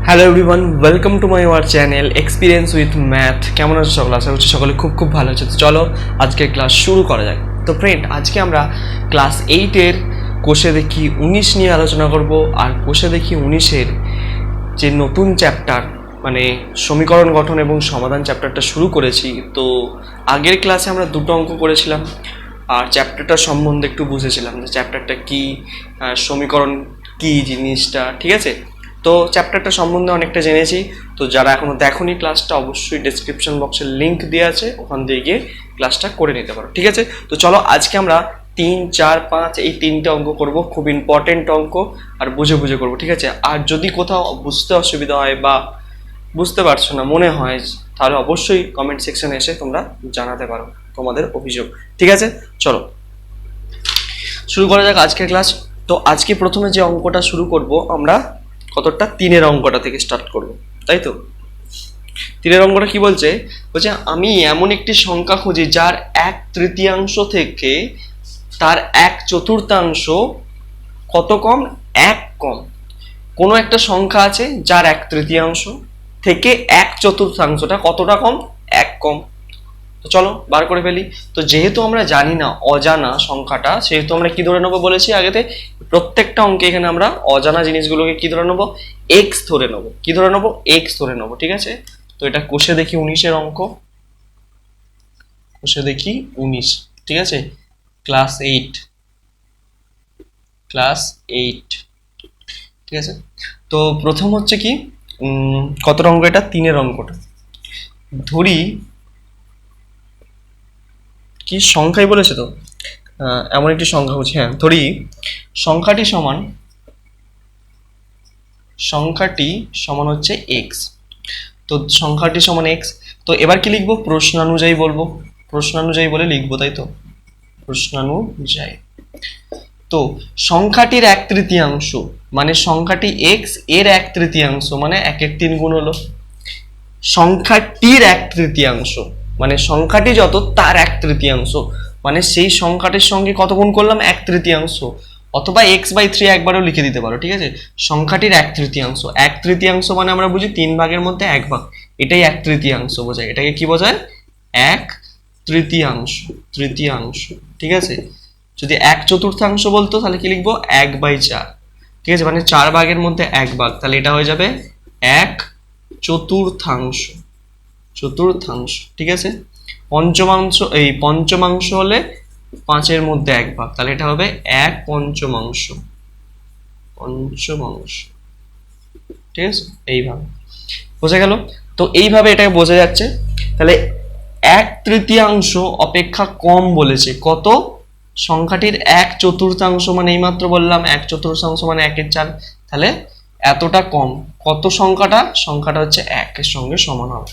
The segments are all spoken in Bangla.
Hello everyone, welcome to my our channel experience with math. কেমন আছো সকলে? আশা করছি সকলে খুব ভালো আছে। তো চলো আজকে ক্লাস শুরু করা যাক। তো ফ্রেন্ড, আজকে আমরা ক্লাস 8-এর কোষে দেখি 19 নিয়ে আলোচনা করব। আর কোষে দেখি 19-এর যে নতুন চ্যাপ্টার, মানে সমীকরণ গঠন এবং সমাধান চ্যাপ্টারটা শুরু করেছি। তো আগের ক্লাসে আমরা দুটো অঙ্ক করেছিলাম আর চ্যাপ্টারটা সম্বন্ধে একটু বুঝেছিলাম যে চ্যাপ্টারটা কী, সমীকরণ কী জিনিসটা, ঠিক আছে। তো চ্যাপ্টারটা সম্বন্ধে অনেকটা জেনেছি। তো যারা এখনও দেখোনি ক্লাসটা, অবশ্যই ডেসক্রিপশন বক্সের লিঙ্ক দেওয়া আছে, ওখান দিয়ে গিয়ে ক্লাসটা করে নিতে পারো, ঠিক আছে। তো চলো আজকে আমরা 3, 4, 5 এই তিনটে অঙ্ক করব, খুব ইম্পর্টেন্ট অঙ্ক, আর বুঝে বুঝে করবো, ঠিক আছে। আর যদি কোথাও বুঝতে অসুবিধা হয় বা বুঝতে পারছো না মনে হয়, তাহলে অবশ্যই কমেন্ট সেকশনে এসে তোমরা জানাতে পারো তোমাদের অভিযোগ, ঠিক আছে। চলো শুরু করা যাক আজকের ক্লাস। তো আজকে প্রথমে যে অঙ্কটা শুরু করব আমরা কতটা 3-এর অঙ্কটা থেকে স্টার্ট করব, তাই তো। 3-এর অঙ্কটা কি বলছে? বলছে আমি এমন একটি সংখ্যা খুঁজি যার 1/3 থেকে তার 1/4 কত কম? 1 কম। কোনো একটা সংখ্যা আছে যার 1/3 থেকে 1/4টা কতটা কম? 1 কম। তো চলো বার করে ফেলি। তো যেহেতু আমরা জানি না অজানা সংখ্যাটা, সেহেতু আমরা কি ধরে নেবো বলেছি আগেতে, প্রত্যেকটা অঙ্কে এখানে আমরা অজানা জিনিসগুলোকে কি ধরে নেবো? এক্স ধরে নেবো। কি ধরে নেবো? এক্স ধরে নেবো, ঠিক আছে। তো এটা কোষে দেখি 19-এর অঙ্ক, কোষে দেখি 19, ঠিক আছে। ক্লাস 8, ঠিক আছে। তো প্রথম হচ্ছে কি, কত অঙ্ক এটা? 3-এর অঙ্কটা। ধরি কি সংখ্যাই বলেছে তো, এমন একটি সংখ্যা হচ্ছে, হ্যাঁ ধরি সংখ্যাটি সমান হচ্ছে এক্স। তো সংখ্যাটি সমান এক্স। তো এবার কি লিখবো? প্রশ্নানুযায়ী বলবো, প্রশ্নানুযায়ী বলে লিখবো, তাই তো, প্রশ্নানুযায়ী। তো সংখ্যাটির 1/3 মানে সংখ্যাটি এক্স, এর 1/3 মানে 1/3 গুণ হলো সংখ্যাটির 1/3, মানে সংখ্যাটি যত তার 1/3, মানে সেই সংখ্যাটির সঙ্গে কত গুণ করলাম? 1/3। অথবা x/3 একবারও লিখে দিতে পারো, ঠিক আছে। সংখ্যাটির 1/3, 1/3 মানে আমরা বুঝি 3 ভাগের মধ্যে 1 ভাগ, এটাই 1/3 বোঝায়। এটাকে কি বোঝায়? 1/3, ঠিক আছে। যদি 1/4 বলতো তাহলে কি লিখবো? 1/4, ঠিক আছে, মানে 4 ভাগের মধ্যে 1 ভাগ, তাহলে এটা হয়ে যাবে 1/4, ঠিক আছে। পঞ্চমাংশ হলে 5-এর মধ্যে 1 ভাগ, তাহলে এটা হবে 1/5, ঠিক আছে। এইভাবে বোঝা গেল। তো এইভাবে এটা বোঝা যাচ্ছে। তাহলে 1/3 অপেক্ষা কম বলেছে কত? সংখ্যাটির 1/4, মানে এইমাত্র বললাম 1/4 মানে 1/4, তাহলে এতটা কম। কত সংখ্যাটা? সংখ্যাটা হচ্ছে 1-এর সঙ্গে সমান হবে,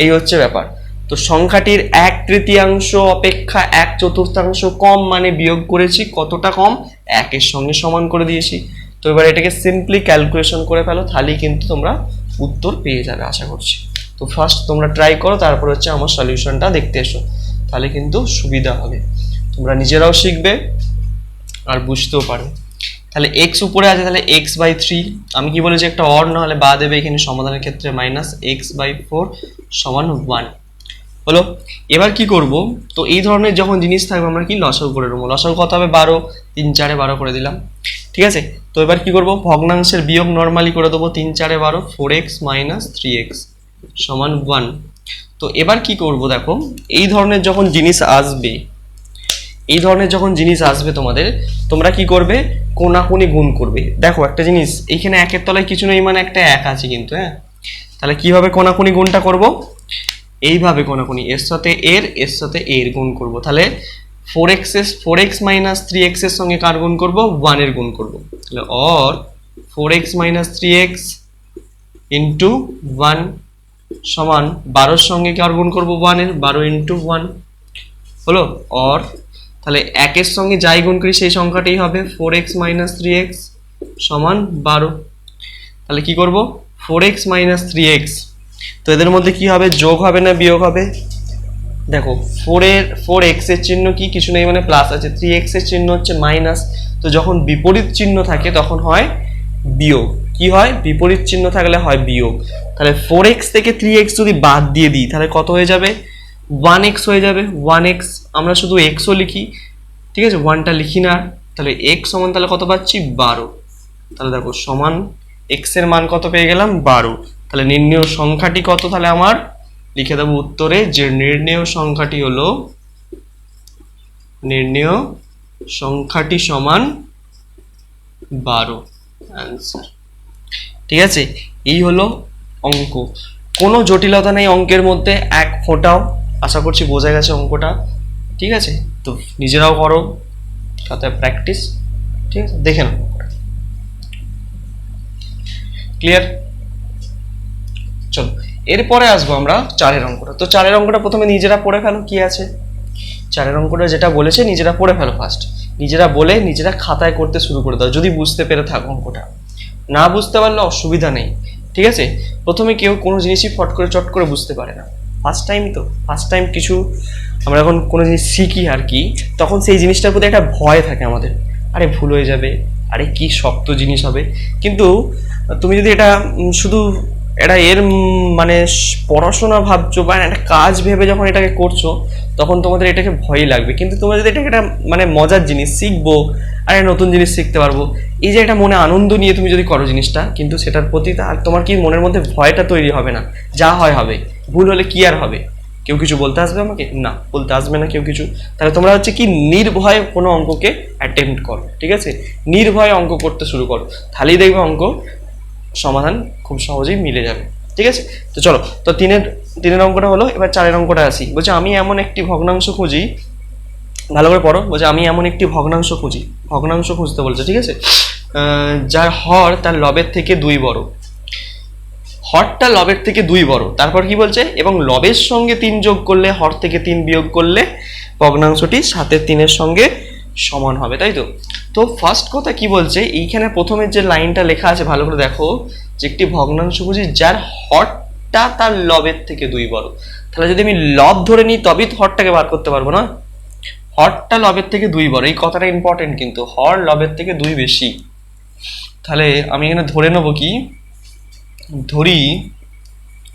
এই হচ্ছে ব্যাপার। তো সংখ্যাটির 1/3 অপেক্ষা 1/4 কম, মানে বিয়োগ করেছি, কতটা কম? 1-এর সঙ্গে সমান করে দিয়েছি। তো এবার এটাকে সিম্পলি ক্যালকুলেশন করে ফেলো, তাহলেই কিন্তু তোমরা উত্তর পেয়ে যাবে আশা করছি। তো ফার্স্ট তোমরা ট্রাই করো, তারপর হচ্ছে আমার সলিউশনটা দেখতে এসো, তাহলে কিন্তু সুবিধা হবে, তোমরা নিজেরাও শিখবে আর বুঝতেও পারবে। তাহলে এক্স উপরে আছে, তাহলে x/3, আমি কি বলেছি একটা অর না হলে বা দেবে এখানে সমাধানের ক্ষেত্রে, -x/4 = 1 হলো। এবার কি করব? তো এই ধরনের যখন জিনিস থাকবে আমরা কি লসাগু করে নেবো। লসাগু কত হবে? 12, 3 4 12 করে দিলাম, ঠিক আছে। তো এবার কি করব? ভগ্নাংশের বিয়োগ নরমালি করে দেবো, 3 4 12, 4x - 3x = 1। তো এবার কি করব? দেখো এই ধরনের যখন জিনিস আসবে তোমাদের, তোমরা কি করবে? কোনাকুনি গুণ করবে। দেখো একটা জিনিস, এইখানে 1-এর তলায় কিছু নেই, মানে একটা 1 আছে কিন্তু, হ্যাঁ। তাহলে কিভাবে কোনাকুনি গুণটা করব? এইভাবে কোনাকুনি, এর সাথে এর গুণ করব। তাহলে 4x - 3x এর সঙ্গে কার গুণ করব? 1 এর গুণ করব। তাহলে অর 4x - 3x * 1 সমান 12-এর সঙ্গে কার গুণ করব? 1 এর, 12 * 1 হলো। অর তাহলে 1-এর সঙ্গে যাই গুণ করি সেই সংখ্যাটাই হবে 4x - 3x = 12। তাহলে কি করব? 4x - 3x, তো এদের মধ্যে কি হবে? যোগ হবে না বিয়োগ হবে? দেখো 4x এর চিহ্ন কি? কিছু নেই, মানে প্লাস আছে। 3x এর চিহ্ন হচ্ছে মাইনাস, তো যখন বিপরীত চিহ্ন থাকে তখন হয় বিয়োগ। কি হয়, বিপরীত চিহ্ন থাকলে হয় বিয়োগ। তাহলে 4x থেকে 3x যদি বাদ দিয়ে দিই তাহলে কত হয়ে যাবে, 1x হয়ে যাবে। 1x আমরা শুধু xও লিখি, ঠিক আছে, 1টা লিখি না। তাহলে x সমান তাহলে কত পাচ্ছি, 12। তাহলে দেখো সমান x এর মান কত পেয়ে গেলাম, 12। তাহলে নির্ণেয় সংখ্যাটি কত, তাহলে আমার লিখে দেবো উত্তরে যে নির্ণেয় সংখ্যাটি হলো, নির্ণেয় সংখ্যাটি সমান 12 অ্যান্সার। ঠিক আছে, এই হলো অঙ্ক। কোনো জটিলতা নেই অঙ্কের মধ্যে এক ফোঁটাও। আশা করছি বোঝা গেছে অঙ্কটা। ঠিক আছে, তো নিজেরাও করো, সাথে প্র্যাকটিস। ঠিক আছে, দেখে নাও। ক্লিয়ার? চলো এরপরে আসবো আমরা 4-এর অঙ্কটা। তো 4-এর অঙ্কটা প্রথমে নিজেরা পড়ে ফেলো কি আছে। 4-এর অঙ্কটা যেটা বলেছে নিজেরা পড়ে ফেলো ফার্স্ট। নিজেরা বলে নিজেরা খাতায় করতে শুরু করে দাও, যদি বুঝতে পেরে থাকো অঙ্কটা। না বুঝতে পারলে অসুবিধা নেই, ঠিক আছে। প্রথমে কেউ কোনো জিনিসই ফট করে চট করে বুঝতে পারে না, ফার্স্ট টাইম তো। ফার্স্ট টাইম কিছু আমরা যখন কোনো জিনিস শিখি আর কি, তখন সেই জিনিসটার প্রতি একটা ভয় থাকে আমাদের, আরে ভুল হয়ে যাবে, আরে কি শক্ত জিনিস হবে। কিন্তু তুমি যদি এটা শুধু এটা এর মানে পড়াশোনা ভাবছো বা একটা কাজ ভেবে যখন এটাকে করছো, তখন তোমাদের এটাকে ভয়ই লাগবে। কিন্তু তোমরা যদি এটাকে একটা মানে মজার জিনিস শিখবো, আর নতুন জিনিস শিখতে পারবো, এই যে একটা মনে আনন্দ নিয়ে তুমি যদি করো জিনিসটা, কিন্তু সেটার প্রতি আর তোমার কি মনের মধ্যে ভয়টা তৈরি হবে না। যা হয় হবে, ভুল হলে কি আর হবে, কেউ কিছু বলতে আসবে আমাকে? না, বলতে আসবে না কেউ কিছু। তাহলে তোমরা হচ্ছে কি নির্ভয়ে কোনো অঙ্ককে অ্যাটেম্প্ট করো, ঠিক আছে, নির্ভয়ে অঙ্ক করতে শুরু করো, তাহলেই দেখবে অঙ্ক সমাধান খুব সহজেই মিলে যাবে। ঠিক আছে, তো চলো, তো তিনের অঙ্কটা হলো। এবার 4-এর অঙ্কটা আসি। বলছে আমি এমন একটি ভগ্নাংশ খুঁজি, ভালো করে পড়ো। বলছে আমি এমন একটি ভগ্নাংশ খুঁজি, ভগ্নাংশ খুঁজতে বলছে, ঠিক আছে, যার হর তার লবের থেকে 2 বড়। হরটা লবের থেকে 2 বড়, তারপর কি বলছে, এবং লবের সঙ্গে 3 যোগ করলে, হর থেকে 3 বিয়োগ করলে ভগ্নাংশটি 7-এর 3-এর সঙ্গে সমান হবে, তাই তো। তো ফার্স্ট কথা কি বলছে, এইখানে প্রথমের যে লাইনটা লেখা আছে ভালো করে দেখো, যে একটি ভগ্নাংশ খুঁজি যার হরটা তার লবের থেকে 2 বড়। তাহলে যদি আমি লব ধরে নিই তবেই হরটাকে বার করতে পারবো না। হরটা লবের থেকে 2 বড়, এই কথাটা ইম্পর্টেন্ট কিন্তু, হর লবের থেকে 2 বেশি। তাহলে আমি এখানে ধরে নেবো কি, ধরি,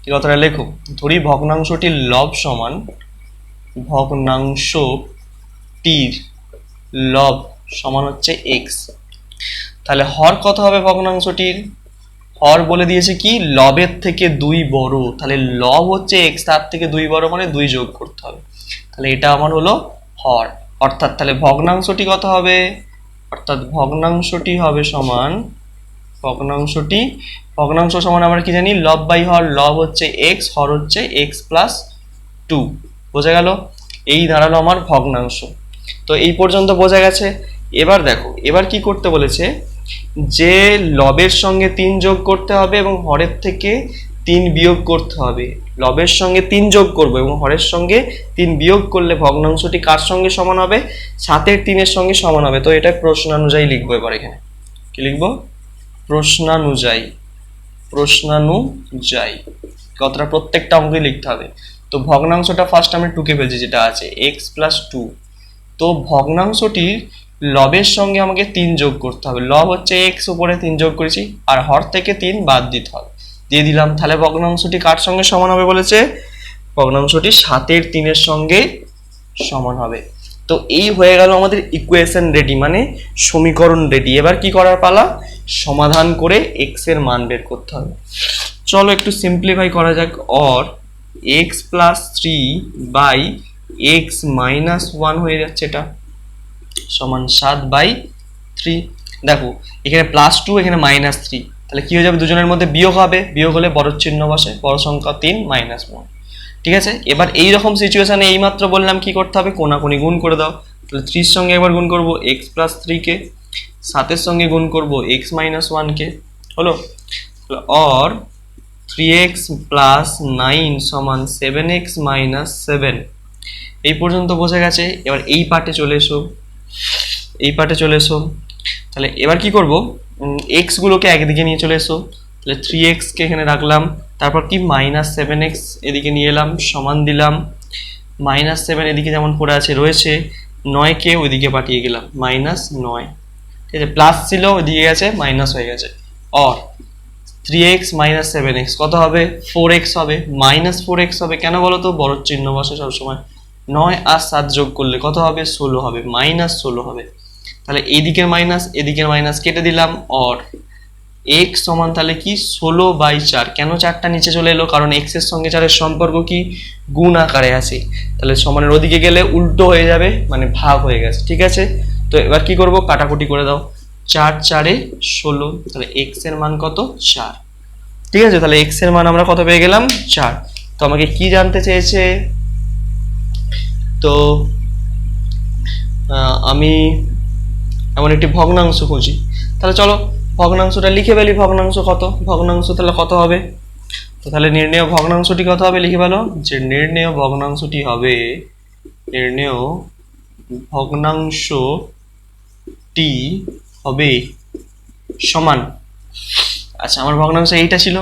এই কথাটা লেখো, ধরি ভগ্নাংশটির লব সমান, ভগ্নাংশটির লব সমান হচ্ছে এক্স। তাহলে হর কত হবে ভগ্নাংশটির, হর বলে দিয়েছে কি লবের থেকে 2 বড়, তাহলে লব হচ্ছে এক্স, তার থেকে 2 বড় মানে 2 যোগ করতে হবে। তাহলে এটা আমার হলো হর, অর্থাৎ তাহলে ভগ্নাংশটি কত হবে, অর্থাৎ ভগ্নাংশটি হবে সমান, ভগ্নাংশ সমান আমরা কি জানি, লব বাই হর। লব হচ্ছে এক্স, হর হচ্ছে এক্স প্লাস 2। বোঝা গেল? এই দাঁড়ালো আমার ভগ্নাংশ। তো এই পর্যন্ত বোঝা গেছে। এবার দেখো, এবার কি করতে বলেছে, যে লবের সঙ্গে 3 যোগ করতে হবে এবং হরের থেকে 3 বিয়োগ করতে হবে। লবের সঙ্গে 3 যোগ করবো এবং হরের সঙ্গে 3 বিয়োগ করলে ভগ্নাংশটি কার সঙ্গে সমান হবে, 7-এর 3-এর সঙ্গে সমান হবে। তো এটা প্রশ্নানুযায়ী লিখবো। এবার এখানে কি লিখবো, প্রশ্নানুযায়ী, প্রশ্নানুযায়ী কথাটা প্রত্যেকটা অঙ্কে লিখতে হবে। তো ভগ্নাংশটা ফার্স্ট আমি টুকে ফেলছি, যেটা আছে এক্স প্লাস 2। তো ভগ্নাংশটির লবের সঙ্গে আমাকে 3 যোগ করতে হবে। লব হচ্ছে এক্স, উপরে 3 যোগ করেছি, আর হর থেকে 3 বাদ দিতে হবে, দিয়ে দিলাম। তাহলে ভগ্নাংশটি কার সঙ্গে সমান হবে বলেছে, ভগ্নাংশটি 7-এর 3-এর সঙ্গে সমান হবে। তো এই হয়ে গেল আমাদের ইকুয়েশন রেডি, মানে সমীকরণ রেডি। এবার কি করার পালা, সমাধান করে এক্স এর মান বের করতে হবে। চলো একটু সিম্পলিফাই করা যাক। Or x plus 3 by x minus 1 হয়ে যাচ্ছে, এটা সমান 7/3। দেখো এখানে +2, এখানে -3, তাহলে কি হয়ে যাবে, দুজনের মধ্যে বিয়োগ হবে, বিয়োগ হলে বড় চিহ্ন বসে, বড় সংখ্যা 3 -1। ঠিক আছে, এবার এই রকম সিচুয়েশনে এইমাত্র বললাম কি করতে হবে, কোনাকুনি গুণ করে দাও। তাহলে 3 সঙ্গে একবার গুণ করব এক্স প্লাস 3 কে, 7-এর সঙ্গে গুণ করব এক্স মাইনাস 1 কে, হলো। অর 3x প্লাস 9 সমান 7x মাইনাস 7। এই পর্যন্ত বোঝা গেছে। এবার এই পার্টে চলে এসো, এই পার্টে চলে এসো। তাহলে এবার কি করব, এক্স গুলোকে একদিকে নিয়ে চলে এসো। তাহলে 3x কে এখানে রাখলাম, তারপর কি -7x এদিকে নিয়ে এলাম, সমান দিলাম। -7 এদিকে যেমন পড়ে আছে রয়েছে, 9 কে ওইদিকে পাঠিয়ে গেলাম, -9। ঠিক আছে, প্লাস ছিল ওইদিকে গেছে মাইনাস হয়ে গেছে। অর 3x মাইনাস 7x কত হবে? 4x হবে, মাইনাস 4x হবে। কেন বলো তো? বড় চিহ্ন বসে সবসময়। 9 আর 7 যোগ করলে কত হবে? 16 হবে, মাইনাস 16 হবে। তাহলে এদিকের মাইনাস কেটে দিলাম, অর x সমান তাহলে কি 16/4। কেন 4টা নিচে চলে এলো? কারণ x এর সঙ্গে 4 এর সম্পর্ক কি? গুণ আকারে আছে। তাহলে সমানের ওদিকে গেলে উল্টো হয়ে যাবে, মানে ভাগ হয়ে গেছে। ঠিক আছে, তো এবার কি করব? কাটাকুটি করে দাও। 4 4 এ 16, তাহলে x এর মান কত? 4। ঠিক আছে, তাহলে x এর মান আমরা কত পেয়ে গেলাম? 4। তো আমাকে কি জানতে চেয়েছে? তো আমি এমন একটি ভগ্নাংশ খুঁজি। তাহলে চলো ভগ্নাংশটা লিখে ফেলি। ভগ্নাংশ কত? ভগ্নাংশ তাহলে কত হবে? তো তাহলে নির্ণেয় ভগ্নাংশটি কত হবে লিখে ফেলো। যে নির্ণেয় ভগ্নাংশটি হবে সমান, আচ্ছা আমার ভগ্নাংশ এইটা ছিল,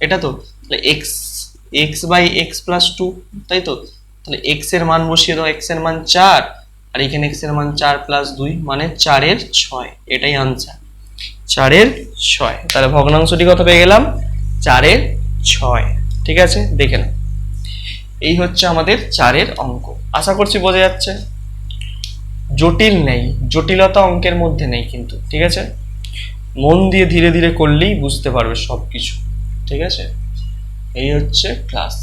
এটা তো, তাহলে x/x+2, তাই তো। তাহলে x এর মান বসিয়ে দাও। x এর মান 4, আর এখানে x এর মান 4 + 2 মানে 4 × 6, এটাই আনসার, 4 × 6। তাহলে ভগ্নাংশটি কত পেয়ে গেলাম? 4 × 6। ঠিক আছে, দেখে নাও। এই হচ্ছে আমাদের 4 অঙ্ক। আশা করছি বোঝা যাচ্ছে। জটিল নেই, জটিলতা অঙ্কের মধ্যে নেই কিন্তু। ঠিক আছে, মন দিয়ে ধীরে ধীরে করলেই বুঝতে পারবে সবকিছু। ঠিক আছে, এই হচ্ছে ক্লাস।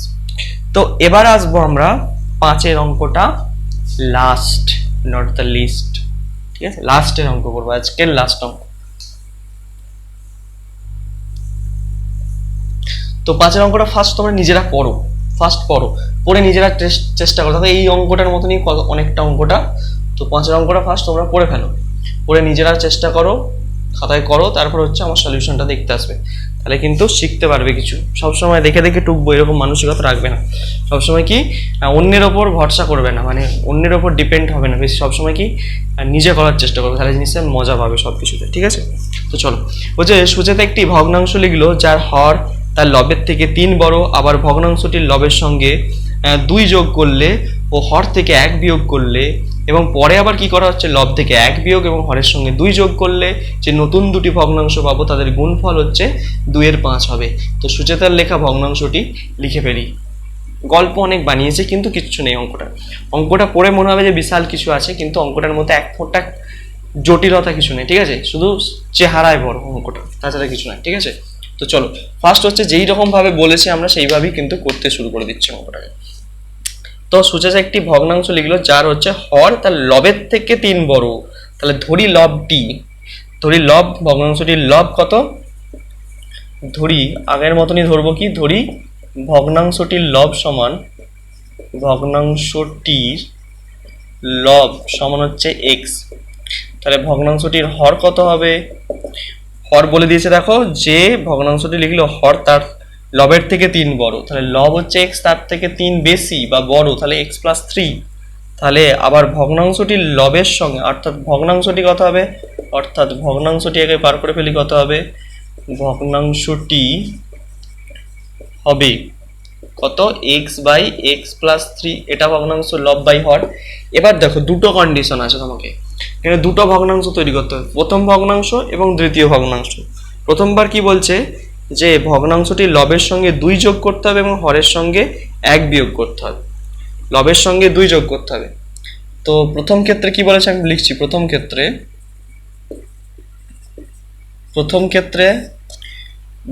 তো এবার আসবো আমরা 5 অঙ্কটা, লাস্ট, নট দ্য লিস্ট। ঠিক আছে, লাস্টের অঙ্ক করবো, আজকের লাস্ট অঙ্ক। তো 5 অঙ্কটা ফার্স্ট তোমরা নিজেরা পড়ো, পড়ে নিজেরা চেষ্টা করো। তাহলে এই অঙ্কটার মতনই অনেকটা অঙ্কটা। তো 5 অঙ্কটা ফার্স্ট তোমরা পড়ে ফেলো, পড়ে নিজেরা চেষ্টা করো, খাতায় করো, তারপর হচ্ছে আমার সলিউশনটা দেখতে আসবে। তাহলে কিন্তু শিখতে পারবে কিছু। সবসময় দেখে দেখে টুকবো এরকম মানসিকতা রাখবে না। সবসময় কি অন্যের ওপর ভরসা করবে না, মানে অন্যের ওপর ডিপেন্ড হবে না বেশি। সবসময় কি নিজে করার চেষ্টা করবে, তাহলে জিনিসটা মজা পাবে সব কিছুতে। ঠিক আছে, তো চলো। বলছে সুচেতা একটি ভগ্নাংশ লিখলো যার হর তার লবের থেকে 3 বড়, আবার ভগ্নাংশটির লবের সঙ্গে 2 যোগ করলে ও হর থেকে 1 বিয়োগ করলে, এবং পরে আবার কি করা হচ্ছে? লব থেকে 1 বিয়োগ এবং হরের সঙ্গে 2 যোগ করলে যে নতুন দুটি ভগ্নাংশ পাবো তাদের গুণফল হচ্ছে 2 এর 5 হবে। তো সুচেতার লেখা ভগ্নাংশটি লিখে ফেলি। গল্প অনেক বানিয়েছে কিন্তু কিচ্ছু নেই। অঙ্কটা পড়ে মনে হবে যে বিশাল কিছু আছে, কিন্তু অঙ্কটার মধ্যে এক ফোঁটা জটিলতা কিছু নেই। ঠিক আছে, শুধু চেহারায় বড় অঙ্কটা, তাছাড়া কিছু নয়। ঠিক আছে, তো চলো ফার্স্ট হচ্ছে যেই রকম ভাবে বলেছি আমরা সেইভাবেই কিন্তু করতে শুরু করে দিচ্ছি অঙ্কটাকে। তো সুচেতা একটি ভগ্নাংশ লিখলো যার হচ্ছে হর তার লবের থেকে 3 বড়। তাহলে ধরি লবটি, ভগ্নাংশটির লব কত? ধরি আগের মতনই ধরবো, কি ধরি ভগ্নাংশটির লব সমান, হচ্ছে x। তাহলে ভগ্নাংশটির হর কত হবে? হর বলে দিয়েছে, দেখো যে ভগ্নাংশটি লিখলো হর তার লবের থেকে 3 বড়, তাহলে লব হচ্ছে x, তার থেকে 3 বেশি বা বড়, তাহলে x+3। তাহলে আবার ভগ্নাংশটির লবের সঙ্গে, অর্থাৎ ভগ্নাংশটি কত হবে? অর্থাৎ ভগ্নাংশটি আগে পার করে ফেলি, কত হবে? ভগ্নাংশটি হবে কত? x/x+3, এটা ভগ্নাংশ লব বাই হর। এবার দেখো দুটো কন্ডিশন আছে তোমাকে, এখানে দুটো ভগ্নাংশ তৈরি করতে হবে, প্রথম ভগ্নাংশ এবং দ্বিতীয় ভগ্নাংশ। প্রথমবার কি বলছে? যে ভগ্নাংশটি লবের সঙ্গে 2 যোগ করতে হবে এবং হরের সঙ্গে 1 বিয়োগ করতে হবে। লবের সঙ্গে 2 যোগ করতে হবে। তো প্রথম ক্ষেত্রে কি বলেছে আমি লিখছি। প্রথম ক্ষেত্রে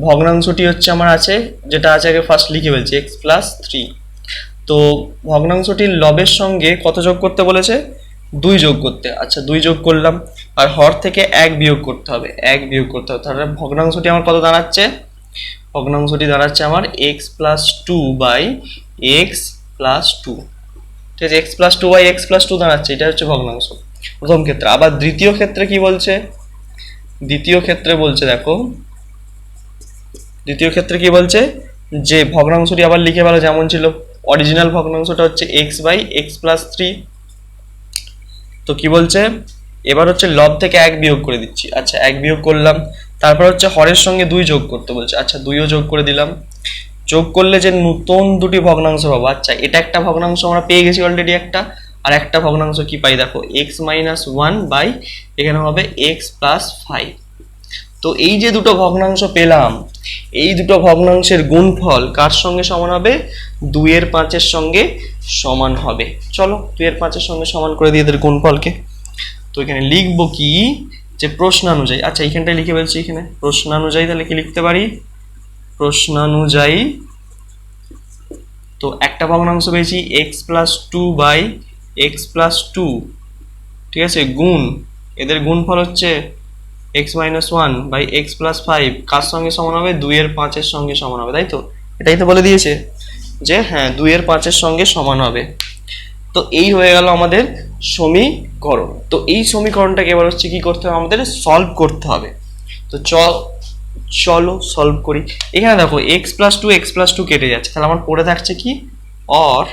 ভগ্নাংশটি হচ্ছে আমার আছে, যেটা আছে আগে ফার্স্ট লিখে ফেলছি, x+3। তো ভগ্নাংশটির লবের সঙ্গে কত যোগ করতে বলেছে? 2 যোগ করতে। আচ্ছা 2 যোগ করলাম, আর হর থেকে 1 বিয়োগ করতে হবে, তাহলে ভগ্নাংশটি আমার কত দাঁড়াচ্ছে? ভগ্নাংশটি দাঁড়াচ্ছে আমার x+2/x+2। ঠিক আছে, x+2/x+2 দাঁড়াচ্ছে, এটা হচ্ছে ভগ্নাংশ প্রথম ক্ষেত্রে। আবার দ্বিতীয় ক্ষেত্রে কি বলছে? দ্বিতীয় ক্ষেত্রে কি বলছে? যে ভগ্নাংশটি আবার লিখে ফেলো যেমন ছিল, অরিজিনাল ভগ্নাংশটা হচ্ছে x/x+3। তো কি বলছে? এবার হচ্ছে লব থেকে 1 বিয়োগ করে দিচ্ছি। আচ্ছা 1 বিয়োগ করলাম, তারপর হচ্ছে হরের সঙ্গে 2 যোগ করতে বলছে। আচ্ছা 2ও যোগ করে দিলাম। যোগ করলে যে নতুন দুটি ভগ্নাংশ পাবো, আচ্ছা এটা একটা ভগ্নাংশ আমরা পেয়ে গেছি অলরেডি একটা, আর একটা ভগ্নাংশ কি পাই দেখো, x-1 বাই এখানে হবে x+5। তো এই যে দুটো ভগ্নাংশ পেলাম, এই দুটো ভগ্নাংশের গুণফল কার সঙ্গে সমান হবে? 2/5 সঙ্গে সমান হবে। চলো 2/5 সঙ্গে সমান করে দিয়ে এদের গুণফলকে। তো এখানে লিখবো কি, যে প্রশ্নানুযায়ী, আচ্ছা এইখানটায় লিখে বলছি, এখানে প্রশ্নানুযায়ী, তাহলে কি লিখতে পারি? প্রশ্নানুযায়ী। তো একটা ভগ্নাংশ পেয়েছি x+2/x+2, ঠিক আছে, গুণ এদের গুণফল হচ্ছে x-1/x+5 কার সঙ্গে সমান হবে? 2/5 সঙ্গে সমান হবে, তাই তো? এটাই তো বলে দিয়েছে যে হ্যাঁ 2/5 সঙ্গে সমান হবে। তো এই হয়ে গেল আমাদের সমীকরণ। তো এই সমীকরণটাকে এবার হচ্ছে কি করতে হবে? আমাদের সলভ করতে হবে। তো চলো সলভ করি। এখানে দেখো x+2 কেটে যাচ্ছে, তাহলে আমার পড়ে থাকছে কি? অর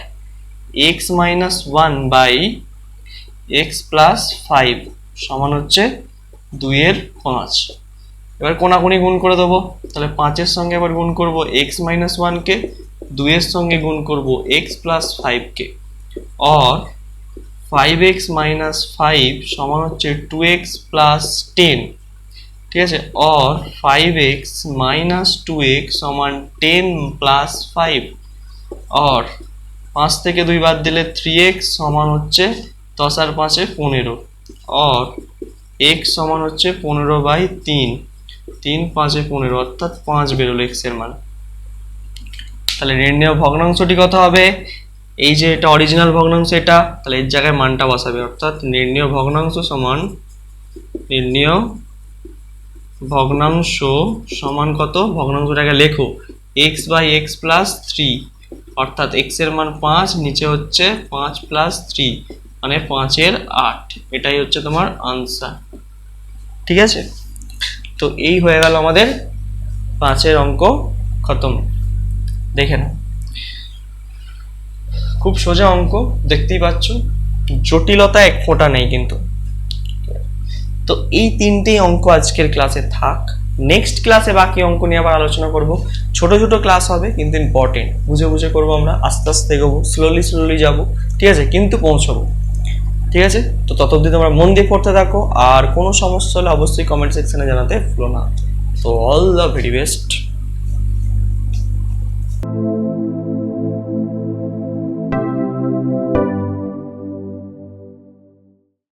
x-1/x+5 সমান হচ্ছে 2/5। এবার কোনাকুনি গুণ করে দেবো, তাহলে 5-এর সঙ্গে এবার গুণ করবো x-1 কে, 2-এর সঙ্গে গুণ করবো x+5 কে। অর 5x-5 সমান হচ্ছে 2x+10, ঠিক আছে। অর 5x-2x সমান 10+5। অর 5 থেকে 2 বাদ দিলে 3x সমান হচ্ছে 10 আর 5-এ 15। অর x সমান হচ্ছে 15/3, 3-5-এ 15, অর্থাৎ 5 বেরোলো x এর মান। তাহলে নির্ণেয় ভগ্নাংশটি কত হবে? এই যে এটা অরিজিনাল ভগ্নাংশ, এটা, তাহলে এর জায়গায় মানটা বসাবে, অর্থাৎ নির্ণেয় ভগ্নাংশ সমান, নির্ণেয় ভগ্নাংশ সমান কত? ভগ্নাংশটাকে লেখো x/x+3, অর্থাৎ x এর মান 5, নিচে হচ্ছে 5+3 মানে 5/8। এটাই হচ্ছে তোমার আনসার, ঠিক আছে। তো এই হয়ে গেল আমাদের 5-এর অঙ্ক খতম। দেখে নাও, খুব সোজা অঙ্ক, দেখতেই পাচ্ছ, জটিলতা এক ফোঁটা নেই কিন্তু। তো এই তিনটেই অঙ্ক আজকের ক্লাসে থাক। নেক্সট ক্লাসে বাকি অঙ্ক নিয়ে আবার আলোচনা করব। ছোট ছোট ক্লাস হবে কিন্তু ইম্পর্টেন্ট, বুঝে বুঝে করবো আমরা, আস্তে আস্তে এগোবো, স্লোলি যাবো, ঠিক আছে, কিন্তু পৌঁছবো, ঠিক আছে। তো ততদিন তোমরা মন দিয়ে পড়তে থাকো, আর কোনো সমস্যা হলে অবশ্যই কমেন্ট সেকশনে জানাতে ভুলো না। তো অল দ্য ভেরি বেস্ট।